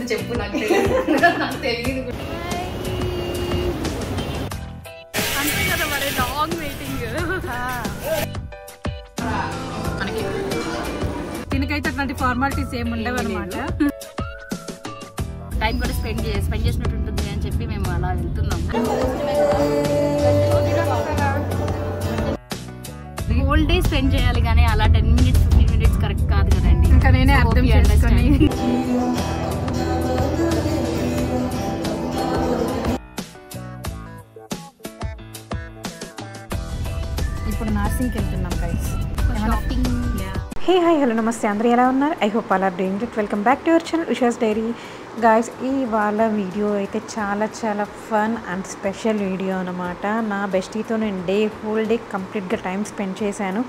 ఉంది చెప్పు, నాకు తెలియదు. నాకు తెలియదు అంతే కదా మరి, లాంగ్ వెయిటింగ్. మనకి దీనికైతే అట్లాంటి ఫార్మాలిటీస్ ఏమి ఉండవు అనమాట. టైం కూడా స్పెండ్ చేసినట్టు ఉంటుంది అని చెప్పి మేము అలా వెళ్తున్నాం. హోల్ డే స్పెండ్ చేయాలి కానీ అలా 10 minutes 15 minutes కరెక్ట్ కాదు కదండి. ఇంకా నేనే అర్థం చేసుకొని ఇప్పుడు నర్సింగ్కి వెళ్తున్నాం guys. Shopping. Hey hi hello నమస్తే, అందరూ ఎలా ఉన్నారు? I hope all are doing it. Welcome back to your channel Usha's diary. Guys, ఇవాళ వీడియో అయితే చాలా ఫన్ అండ్ స్పెషల్ వీడియో అనమాట. నా బెస్టీతో నేను హోల్ డే కంప్లీట్గా టైం స్పెండ్ చేశాను.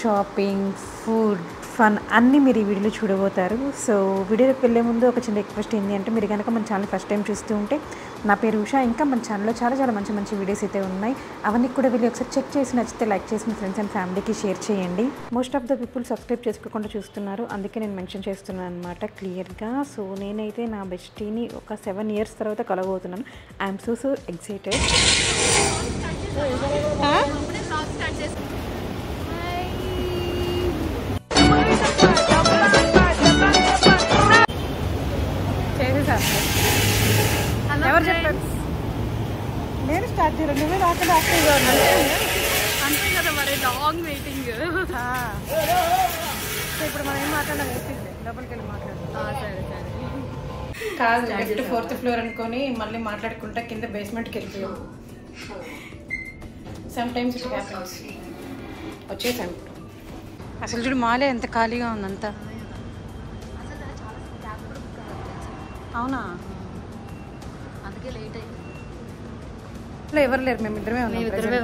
షాపింగ్, ఫుడ్, ఫన్ అన్నీ మీరు ఈ వీడియోలో చూడబోతారు. సో వీడియోకి వెళ్ళే ముందు ఒక చిన్న రిక్వెస్ట్ ఏంటి అంటే, మీరు కనుక మన ఛానల్ ఫస్ట్ టైం చూస్తూ ఉంటే, నా పేరు ఉషా. ఇంకా మన ఛానల్లో చాలా మంచి వీడియోస్ అయితే ఉన్నాయి. అవన్నీ కూడా వెళ్ళి ఒకసారి చెక్ చేసి నచ్చితే లైక్ చేసి మీ ఫ్రెండ్స్ అండ్ ఫ్యామిలీకి షేర్ చేయండి. Most of the people subscribe చేసుకోకుండా చూస్తున్నారు, అందుకే నేను మెన్షన్ చేస్తున్నాను అనమాట క్లియర్గా. సో నేనైతే నా బెస్టీని ఒక 7 years తర్వాత కలవబోతున్నాను. I'm so excited. ఎవరు చెప్పారు? నేను స్టార్ట్ చేయను, నువ్వే రాకుండా యాక్టివ్గా ఉన్నాను. అంతే కదా మరి, లాంగ్ వెయిటింగ్. సో ఇప్పుడు మనం ఏం మాట్లాడాలి? లోపలికి వెళ్ళి మాట్లాడాలి. సరే కాదు, లెఫ్ట్ 4th floor అనుకొని మళ్ళీ మాట్లాడుకుంటా కింద బేస్మెంట్కి వెళ్ళిపోయాం. Some times it happens. వచ్చేసాను. అసలు చూడు, మాలే ఎంత ఖాళీగా ఉందంతా. అవునా? అందుకే లేట్ అయింది. ఎవరు లేరు, మేము ఇద్దరమే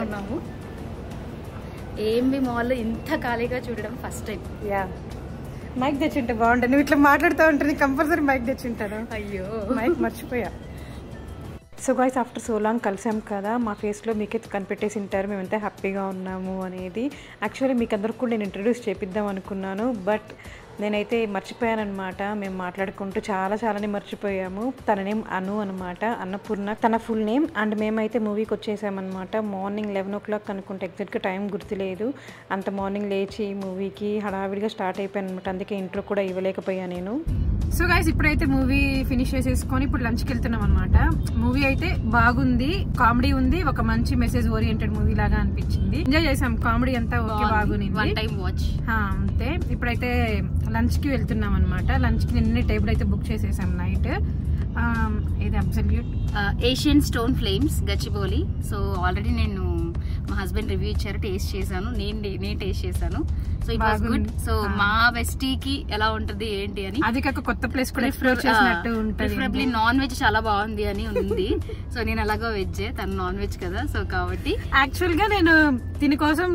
ఉన్నాము. ఏఎంబి మాల్లో ఇంత ఖాళీగా చూడడం ఫస్ట్ టైం. యా, మైక్ తెచ్చింటే బాగుంటుంది. నువ్వు ఇట్లా మాట్లాడుతూ ఉంటుంది, కంపల్సరీ మైక్ తెచ్చింటాను. అయ్యో, మైక్ మర్చిపోయా. So guys, after so long కలిసాం కదా, మా ఫేస్లో మీకే కనిపెట్టేసి ఉంటారు మేము ఎంత హ్యాపీగా ఉన్నాము అనేది. యాక్చువల్లీ మీకు అందరికి కూడా నేను ఇంట్రడ్యూస్ చేపిద్దాం అనుకున్నాను, బట్ నేనైతే మర్చిపోయానమాట. మేము మాట్లాడుకుంటూ చాలానే మర్చిపోయాము. తన నేమ్ అను అనమాట, అన్నపూర్ణ తన ఫుల్ నేమ్. అండ్ మేమైతే మూవీకి వచ్చేసామన్నమాట. మార్నింగ్ 11 o'clock అనుకుంటే, ఎగ్జాక్ట్గా టైం గుర్తులేదు. అంత మార్నింగ్ లేచి మూవీకి హడావిడిగా స్టార్ట్ అయిపోయాను అనమాట. అందుకే ఇంట్లో కూడా ఇవ్వలేకపోయా నేను. సో గైస్, ఇప్పుడైతే మూవీ ఫినిష్ చేసేసుకొని ఇప్పుడు లంచ్కి వెళ్తున్నాం అనమాట. మూవీ అయితే బాగుంది, కామెడీ ఉంది, ఒక మంచి మెసేజ్ ఓరియంటెడ్ మూవీ లాగా అనిపించింది. ఎంజాయ్ చేసాం, కామెడీ అంతా ఓకే, బాగుంది. అంతే. ఇప్పుడైతే లంచ్ కి వెళ్తున్నాం అనమాట. లంచ్ కి నిన్న టేబుల్ అయితే బుక్ చేసేసాం నైట్. ఇది absolute Asian stone flames Gachibowli. So already నేను మా హస్బెండ్ రివ్యూ ఇచ్చారు, టేస్ట్ చేశాను. నేను టేస్ట్ చేశాను. So it was good. So మా బెస్టీకి ఎలా ఉంటది ఏంటి అని, అది కాక కొత్త ప్లేస్ కూడా ఎక్స్ప్లోర్ చేసినట్టు ఉంటుంది. ప్రిఫరబ్లీ నాన్ వెజ్ చాలా బాగుంది అని ఉంది. సో నేను అలాగో వెజ్, తను నాన్ వెజ్ కదా. సో కాబట్టి యాక్చువల్ గా నేను దీని కోసం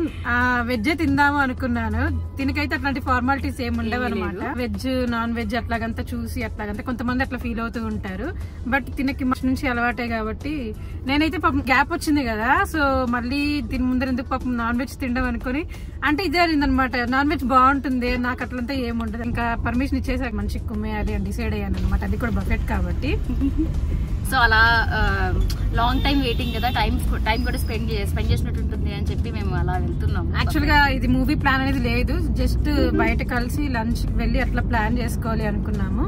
వెజ్ తిందాము అనుకున్నాను. దీనికైతే అట్లాంటి ఫార్మాలిటీస్ ఏమి ఉండవు అనమాట. వెజ్ నాన్ వెజ్ అట్లాగంతా చూసి అట్లాగంతా కొంతమంది అట్లా ఫీల్ అవుతూ ఉంటారు. బట్ తినకి మంచి నుంచి అలవాటే కాబట్టి నేనైతే పాపం గ్యాప్ వచ్చింది కదా, సో మళ్ళీ దీని ముందర ఎందుకు పాపం నాన్ వెజ్ తినడం అనుకుని, అంటే ఇదే అయిందనమాట. నాన్ వెజ్ బాగుంటుంది, నాకు అట్లంతా ఏముండదు. ఇంకా పర్మిషన్ ఇచ్చేసాక మంచి కుమ్మేయాలి అని డిసైడ్ అయ్యాను అనమాట. అది కూడా బఫెట్ కాబట్టి. సో అలా లాంగ్ టైం వెయిటింగ్ కదా, టైం కూడా స్పెండ్ చేసినట్టు ఉంటుంది అని చెప్పి మేము అలా వెళ్తున్నాం. యాక్చువల్ గా ఇది మూవీ ప్లాన్ అనేది లేదు, జస్ట్ బయట కలిసి లంచ్ వెళ్ళి అట్లా ప్లాన్ చేసుకోవాలి అనుకున్నాము.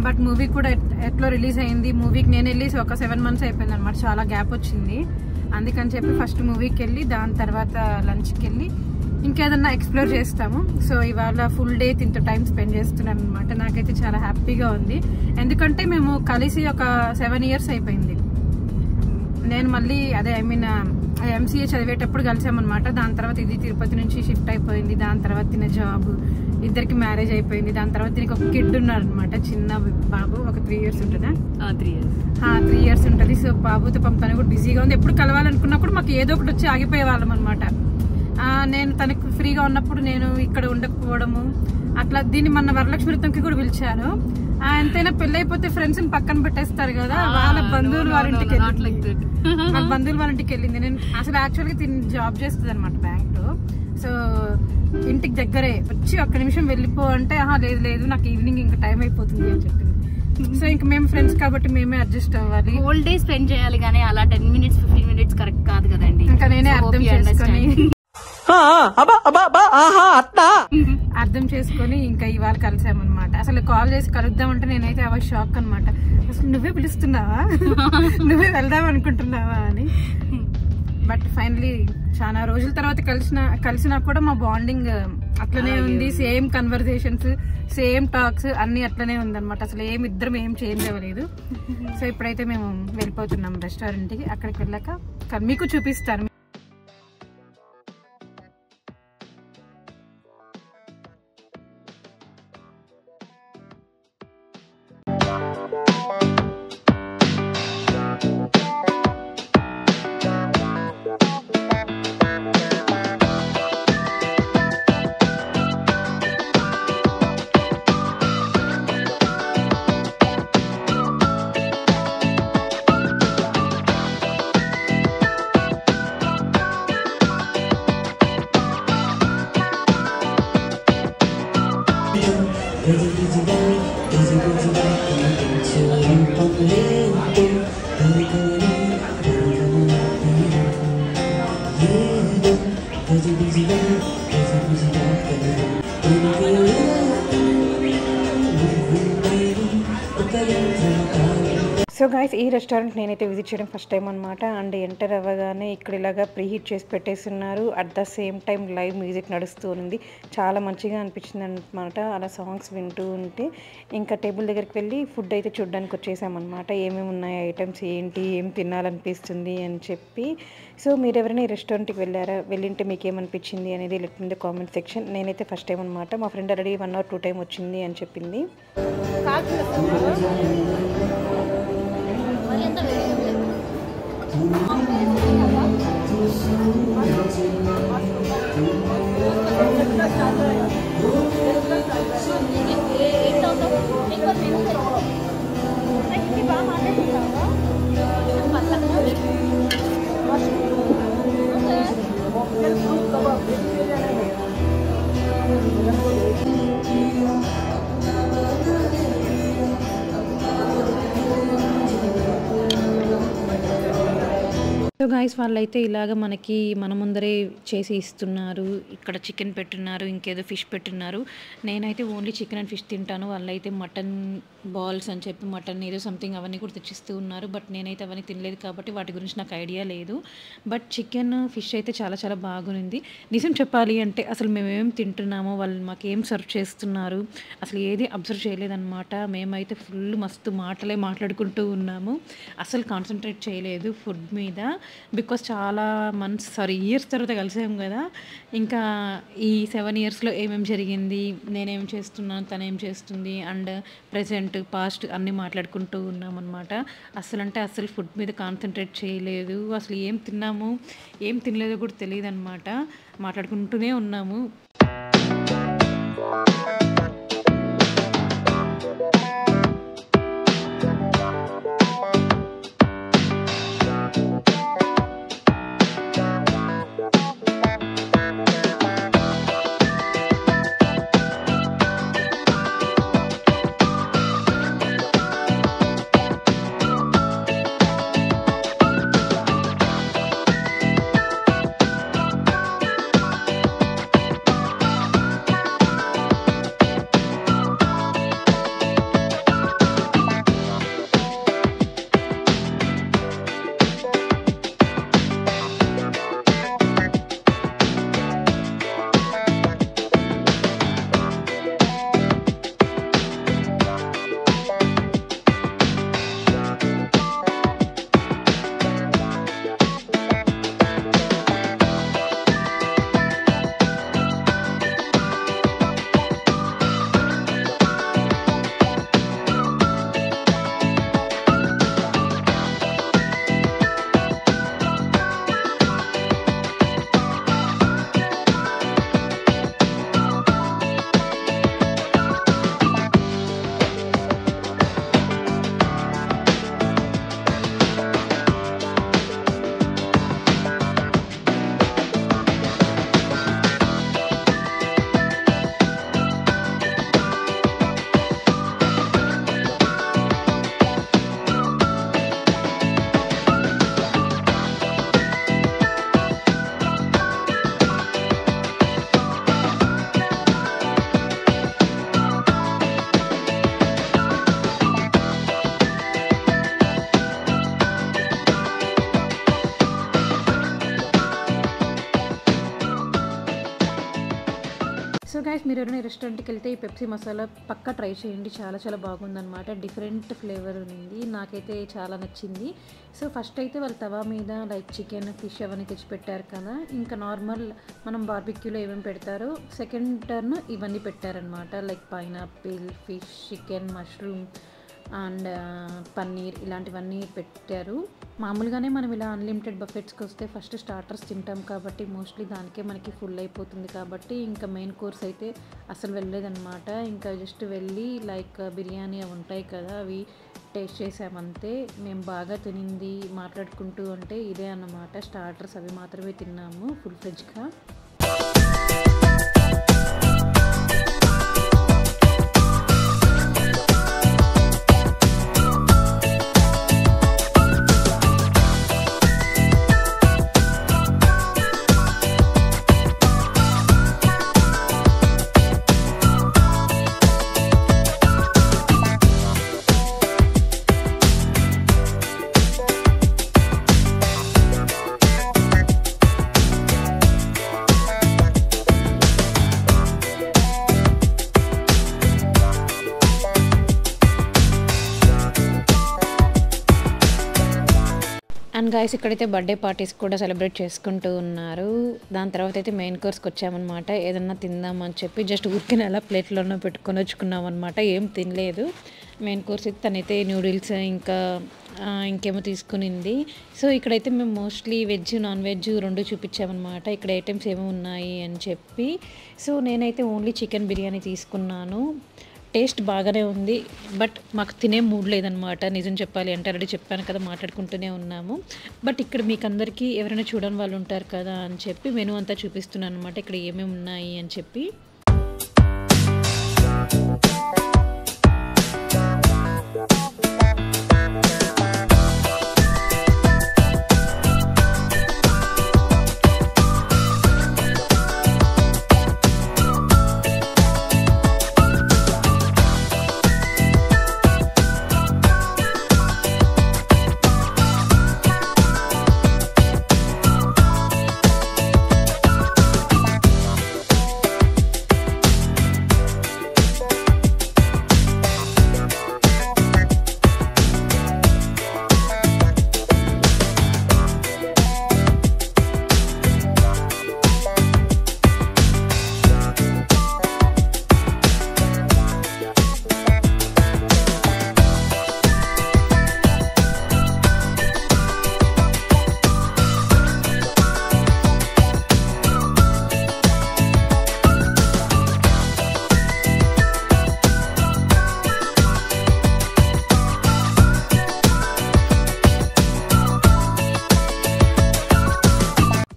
బట్ మూవీ కూడా ఎట్లా రిలీజ్ అయింది. మూవీకి నేను వెళ్ళి ఒక 7 months అయిపోయింది అనమాట. చాలా గ్యాప్ వచ్చింది. అందుకని చెప్పి ఫస్ట్ మూవీకి వెళ్ళి దాని తర్వాత లంచ్కి వెళ్ళి ఇంకేదన్నా ఎక్స్ప్లోర్ చేస్తాము. సో ఇవాళ ఫుల్ డే దీంతో టైం స్పెండ్ చేస్తున్నాను అనమాట. నాకైతే చాలా హ్యాపీగా ఉంది, ఎందుకంటే మేము కలిసి ఒక 7 years అయిపోయింది. నేను మళ్ళీ అదే MCA చదివేటప్పుడు కలిసామన్నమాట. దాని తర్వాత ఇది తిరుపతి నుంచి షిఫ్ట్ అయిపోయింది. దాని తర్వాత తిన జాబ్, ఇద్దరికి మ్యారేజ్ అయిపోయింది. దాని తర్వాత దీనికి ఒక కిడ్ ఉన్నాడు అనమాట, చిన్న బాబు. ఒక 3 years ఉంటుందా? 3 years ఉంటుంది. సో బాబుతో తను కూడా బిజీగా ఉంది. ఎప్పుడు కలవాలనుకున్నప్పుడు మాకు ఏదో ఒకటి వచ్చి ఆగిపోయేవాళ్ళం అనమాట. నేను తనకు ఫ్రీగా ఉన్నప్పుడు నేను ఇక్కడ ఉండకపోవడము అట్లా. దీన్ని మన వరలక్ష్మి వ్రతంకి కూడా పిలిచాను. ఎంతైనా పెళ్లి అయిపోతే ఫ్రెండ్స్ పక్కన పెట్టేస్తారు కదా, వాళ్ళ బంధువులు వాళ్ళ ఇంటికి వెళ్ళింది. నేను అసలు యాక్చువల్గా జాబ్ చేస్తుంది అనమాట బ్యాంక్ లో. సో ఇంటికి దగ్గరే వచ్చి 1 నిమిషం వెళ్ళిపో అంటే, లేదు నాకు ఈవినింగ్ ఇంకా టైం అయిపోతుంది అని చెప్పింది. సో ఇంక మేము ఫ్రెండ్స్ కాబట్టి మేమే అడ్జస్ట్ అవ్వాలి. హోల్ డే స్పెండ్ చేయాలి కానీ అలా 10 minutes 15 minutes కరెక్ట్ కాదు కదండి. ఇంకా నేనే అర్థం చేసుకొని ఇంకా ఇవాళ కలిసామన్నమాట. అసలు కాల్ చేసి కలుద్దామంటే నేనైతే అవ షాక్ అనమాట. అసలు నువ్వే పిలుస్తున్నావా, నువ్వే వెళ్దాం అనుకుంటున్నావా అని. బట్ ఫైనలీ చాలా రోజుల తర్వాత కలిసినా కూడా మా బాండింగ్ అట్లనే ఉంది. సేమ్ కన్వర్సేషన్స్, సేమ్ టాక్స్ అన్ని అట్లనే ఉందన్నమాట. అసలు ఇద్దరం ఏం చేంజ్ అవ్వలేదు. సో ఇప్పుడైతే మేము వెళ్ళిపోతున్నాం రెస్టారెంట్ కి. అక్కడికి వెళ్ళాక మీకు చూపిస్తాను. సో గైస్, ఈ రెస్టారెంట్ నేనైతే విజిట్ చేయడం ఫస్ట్ టైం అనమాట. అండ్ ఎంటర్ అవ్వగానే ఇక్కడ ఇలాగా ప్రీహీట్ చేసి పెట్టేస్తున్నారు. At the same time live music నడుస్తూ ఉంది. చాలా మంచిగా అనిపించింది అనమాట అలా సాంగ్స్ వింటూ ఉంటే. ఇంకా టేబుల్ దగ్గరికి వెళ్ళి ఫుడ్ అయితే చూడడానికి వచ్చేసామన్నమాట. ఏమేమి ఉన్నాయి ఐటమ్స్, ఏంటి, ఏం తినాలనిపిస్తుంది అని చెప్పి. సో మీరు ఎవరైనా ఈ రెస్టారెంట్కి వెళ్ళింటే మీకు ఏమనిపించింది అనేది let me the comment section. నేనైతే ఫస్ట్ టైం అనమాట. మా ఫ్రెండ్ ఆల్రెడీ 1 or 2 times వచ్చింది అని చెప్పింది. సో గైస్, వాళ్ళైతే ఇలాగ మనకి మన ముందరే చేసి ఇస్తున్నారు. ఇక్కడ చికెన్ పెట్టున్నారు, ఇంకేదో ఫిష్ పెట్టున్నారు. నేనైతే ఓన్లీ చికెన్ అండ్ ఫిష్ తింటాను. వాళ్ళైతే మటన్ బాల్స్ అని చెప్పి మటన్ ఏదో సంథింగ్ అవన్నీ కూడా తెచ్చిస్తూ ఉన్నారు. బట్ నేనైతే అవన్నీ తినలేదు కాబట్టి వాటి గురించి నాకు ఐడియా లేదు. బట్ చికెన్, ఫిష్ అయితే చాలా చాలా బాగుంది. నిజం చెప్పాలి అంటే అసలు మేమేం తింటున్నామో, వాళ్ళు మాకేం సర్వ్ చేస్తున్నారు అసలు ఏది అబ్జర్వ్ చేయలేదన్నమాట. మేమైతే ఫుల్ మస్తు మాట్లాడుకుంటూ ఉన్నాము. అసలు కాన్సన్ట్రేట్ చేయలేదు ఫుడ్ మీద. బికాస్ చాలా ఇయర్స్ తర్వాత కలిసాము కదా. ఇంకా ఈ 7 yearsలో ఏమేమి జరిగింది, నేనేం చేస్తున్నాను, తనేం చేస్తుంది, అండ్ ప్రజెంట్ పాస్ట్ అన్నీ మాట్లాడుకుంటూ ఉన్నామన్నమాట. అసలు ఫుడ్ మీద కాన్సన్ట్రేట్ చేయలేదు. అసలు ఏం తిన్నాము ఏం తినలేదో కూడా తెలియదు అనమాట. మాట్లాడుకుంటూనే ఉన్నాము. సో గైస్ మీరు ఎవరైనా రెస్టారెంట్కి వెళ్తే ఈ పెప్సీ మసాలా పక్కా ట్రై చేయండి, చాలా చాలా బాగుందన్నమాట. డిఫరెంట్ ఫ్లేవర్ ఉంది, నాకైతే చాలా నచ్చింది. సో ఫస్ట్ అయితే వాళ్ళు తవా మీద లైక్ చికెన్ ఫిష్ అవన్నీ తెచ్చి పెట్టారు కదా, ఇంకా నార్మల్ మనం బార్బిక్యూలో ఏమేమి పెడతారో సెకండ్ టర్న్ ఇవన్నీ పెట్టారనమాట. Like pineapple, fish, chicken, mushroom and paneer ఇలాంటివన్నీ పెట్టారు. మామూలుగానే మనం ఇలా అన్లిమిటెడ్ బఫెట్స్కి వస్తే ఫస్ట్ స్టార్టర్స్ తింటాం కాబట్టి మోస్ట్లీ దానికే మనకి ఫుల్ అయిపోతుంది కాబట్టి ఇంకా మెయిన్ కోర్స్ అయితే అసలు వెళ్ళలేదన్నమాట. ఇంకా జస్ట్ వెళ్ళి లైక్ బిర్యానీ అవి ఉంటాయి కదా అవి టేస్ట్ చేసామంతే. మేము బాగా తినింది మాట్లాడుకుంటూ అంటే ఇదే అన్నమాట, స్టార్టర్స్ అవి మాత్రమే తిన్నాము ఫుల్ ఫ్లెడ్జ్గా. అండ్ గైస్ ఇక్కడైతే బర్త్డే పార్టీస్ కూడా సెలబ్రేట్ చేసుకుంటూ ఉన్నారు. దాని తర్వాత అయితే మెయిన్ కోర్స్కి వచ్చామన్నమాట. ఏదన్నా తిందామని చెప్పి జస్ట్ ఊరికే అలా ప్లేట్లోనే పెట్టుకొని వచ్చుకున్నాం అనమాట, ఏం తినలేదు. మెయిన్ కోర్స్ అయితే తనైతే నూడిల్స్ ఇంకా ఇంకేమో తీసుకునింది. సో ఇక్కడైతే మేము మోస్ట్లీ వెజ్ నాన్ వెజ్ రెండు చూపించామన్నమాట, ఇక్కడ ఐటమ్స్ ఏమో ఉన్నాయి అని చెప్పి. సో నేనైతే ఓన్లీ చికెన్ బిర్యానీ తీసుకున్నాను. టేస్ట్ బాగానే ఉంది, బట్ మాకు తినే మూడ్ లేదనమాట నిజం చెప్పాలి అంటే. ఆల్రెడీ చెప్పాను కదా మాట్లాడుకుంటూనే ఉన్నాము. బట్ ఇక్కడ మీకు అందరికీ ఎవరైనా చూడని వాళ్ళు ఉంటారు కదా అని చెప్పి మెనూ అంతా చూపిస్తున్నాను అనమాట, ఇక్కడ ఏమేమి ఉన్నాయి అని చెప్పి.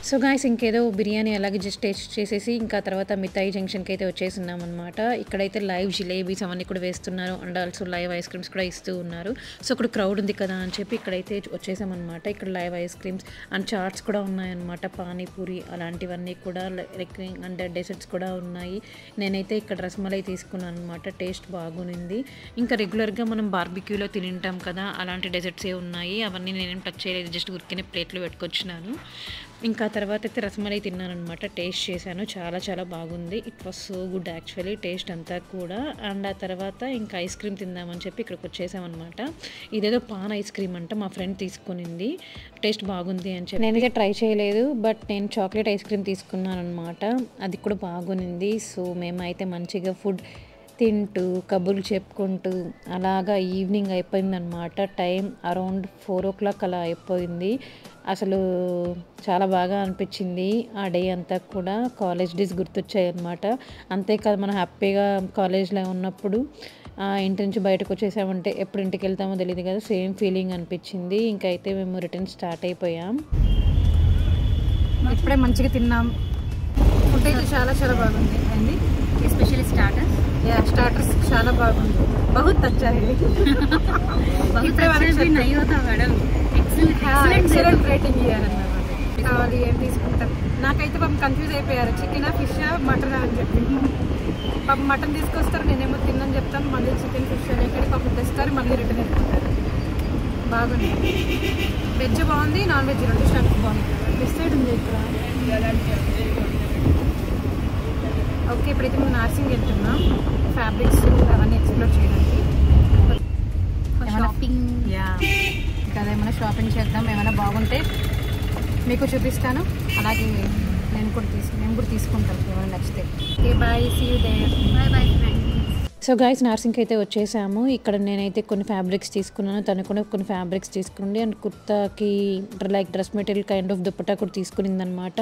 సో గాయస్ ఇంకేదో బిర్యానీ అలాగే జస్ట్ టేస్ట్ చేసేసి ఇంకా తర్వాత మిఠాయి జంక్షన్కి అయితే వచ్చేసినాం అనమాట. ఇక్కడైతే లైవ్ జిలేబీస్ అవన్నీ కూడా వేస్తున్నారు and also live ice creams కూడా ఇస్తూ ఉన్నారు. సో ఇక్కడ క్రౌడ్ ఉంది కదా అని చెప్పి ఇక్కడైతే వచ్చేసామన్నమాట. ఇక్కడ live ice creams and chaats కూడా ఉన్నాయన్నమాట, పానీపూరి అలాంటివన్నీ కూడా అండ్ డెసర్ట్స్ కూడా ఉన్నాయి. నేనైతే ఇక్కడ రసమలై తీసుకున్నాను అనమాట, టేస్ట్ బాగుంది. ఇంకా రెగ్యులర్గా మనం బార్బిక్యూలో తింటాం కదా అలాంటి డెసర్ట్సే ఉన్నాయి, అవన్నీ నేనేం టచ్ చేయలేదు, జస్ట్ ఉరికినే ప్లేట్లో పెట్టుకొచ్చినాను. ఇంకా తర్వాత అయితే రసమలై తిన్నాను అనమాట, టేస్ట్ చేశాను, చాలా చాలా బాగుంది. It was so good actually taste అంతా కూడా. అండ్ ఆ తర్వాత ఇంకా ఐస్ క్రీమ్ తిందామని చెప్పి ఇక్కడికి వచ్చేసామన్నమాట. ఇదేదో పాన్ ఐస్ క్రీమ్ అంట, మా ఫ్రెండ్ తీసుకునింది, టేస్ట్ బాగుంది అని చెప్పి. నేనైతే ట్రై చేయలేదు, బట్ నేను చాక్లెట్ ఐస్ క్రీమ్ తీసుకున్నాను అనమాట, అది కూడా బాగుంది. సో మేమైతే మంచిగా ఫుడ్ తింటూ కబుర్లు చెప్పుకుంటూ అలాగా ఈవినింగ్ అయిపోయిందనమాట. టైం అరౌండ్ 4 o'clock అలా అయిపోయింది. అసలు చాలా బాగా అనిపించింది ఆ డే అంతా కూడా. కాలేజ్ డేస్ గుర్తొచ్చాయి అనమాట. అంతేకాదు మనం హ్యాపీగా కాలేజ్లో ఉన్నప్పుడు ఇంటి నుంచి బయటకు వచ్చేసామంటే ఎప్పుడు ఇంటికి వెళ్తామో తెలియదు కదా, సేమ్ ఫీలింగ్ అనిపించింది. ఇంకా అయితే మేము రిటర్న్ స్టార్ట్ అయిపోయాం. ఇప్పుడే మంచిగా తిన్నాం, ఫుడ్ అయితే చాలా చాలా బాగుంది అండి, ఎస్పెషల్లీ స్టార్టర్స్. స్టార్టర్స్ చాలా బాగుంది, బహుత్ అచ్చా హై, ఎక్సలెంట్ రేటింగ్ ఇవ్వాలన్నమాట. కావాలి ఏం తీసుకుంటాం, నాకైతే పాపం కన్ఫ్యూజ్ అయిపోయారు, చికెనా ఫిషా మటనా అని చెప్పి. పాపం మటన్ తీసుకొస్తారు, నేనేమో తిన్నని చెప్తాను, మళ్ళీ చికెన్ ఫిష్ అని ఇక్కడ పాపం తెస్తారు, మళ్ళీ రిటర్న్ వెళ్ళిపోతారు. బాగుంది, వెజ్ బాగుంది, నాన్ వెజ్ రెండు షాప్ బాగుంది. డిసైడ్ ఉంది ఇక్కడ. ఓకే, ఇప్పుడైతే మేము నార్సింగ్ వెళ్తున్నాం ఫ్యాబ్రిక్స్ అవన్నీ ఎక్స్ప్లోర్ చేయడానికి. షాపింగ్ ఇంకా ఏమైనా షాపింగ్ చేద్దాం, ఏమైనా బాగుంటే మీకు చూపిస్తాను. అలాగే నేను కూడా తీసుకుంటాను ఏమైనా నచ్చితే. Okay bye, see you there. Bye bye friends. So guys నార్సింగ్కి అయితే వచ్చేసాము. ఇక్కడ నేనైతే కొన్ని ఫ్యాబ్రిక్స్ తీసుకున్నాను, తను కూడా కొన్ని ఫ్యాబ్రిక్స్ తీసుకుంది. అండ్ కుర్తాకి like dress material kind of dupatta కూడా తీసుకునింది అనమాట.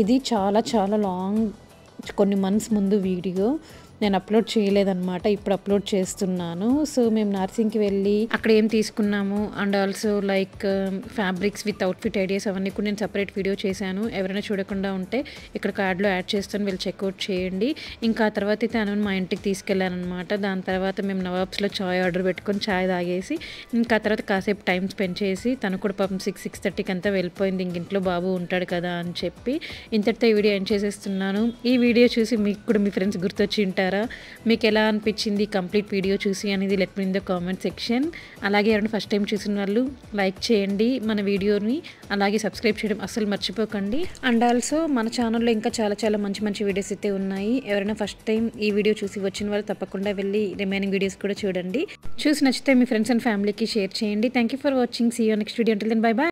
ఇది చాలా చాలా లాంగ్, కొన్ని మంత్స్ ముందు వీడియో నేను అప్లోడ్ చేయలేదన్నమాట, ఇప్పుడు అప్లోడ్ చేస్తున్నాను. సో మేము నార్సింగ్కి వెళ్ళి అక్కడ ఏం తీసుకున్నాము and also like fabrics with outfit ideas అవన్నీ కూడా నేను సపరేట్ వీడియో చేశాను. ఎవరైనా చూడకుండా ఉంటే ఇక్కడ కార్డ్లో యాడ్ చేస్తాను, వెళ్ళి చెక్అవుట్ చేయండి. ఇంకా ఆ తర్వాత అయితే అను మా ఇంటికి తీసుకెళ్ళాను అనమాట. దాని తర్వాత మేము నవాబ్స్లో చాయ్ ఆర్డర్ పెట్టుకొని చాయ్ తాగేసి ఇంకా ఆ తర్వాత కాసేపు టైం స్పెండ్ చేసి తను కూడా పాపం 6:30కి అంతా వెళ్ళిపోయింది. ఇంక ఇంట్లో బాబు ఉంటాడు కదా అని చెప్పి ఇంతటితో ఈ వీడియో ఎండ్ చేసేస్తున్నాను. ఈ వీడియో చూసి మీకు కూడా మీ ఫ్రెండ్స్ గుర్తొచ్చి ఉంటారు. మీకు ఎలా అనిపించింది కంప్లీట్ వీడియో చూసి అనేది let me in the comment section. అలాగే ఎవరైనా ఫస్ట్ టైం చూసిన వాళ్ళు లైక్ చేయండి మన వీడియోని, అలాగే సబ్స్క్రైబ్ చేయడం అస్సలు మర్చిపోకండి. అండ్ ఆల్సో మన ఛానల్లో ఇంకా చాలా చాలా మంచి మంచి వీడియోస్ అయితే ఉన్నాయి. ఎవరైనా ఫస్ట్ టైం ఈ వీడియో చూసి వచ్చిన వాళ్ళు తప్పకుండా వెళ్ళి రిమైనింగ్ వీడియోస్ కూడా చూడండి. చూసి నచ్చితే మీ ఫ్రెండ్స్ అండ్ ఫ్యామిలీకి షేర్ చేయండి. Thank you for watching. See you next video. Until then bye by.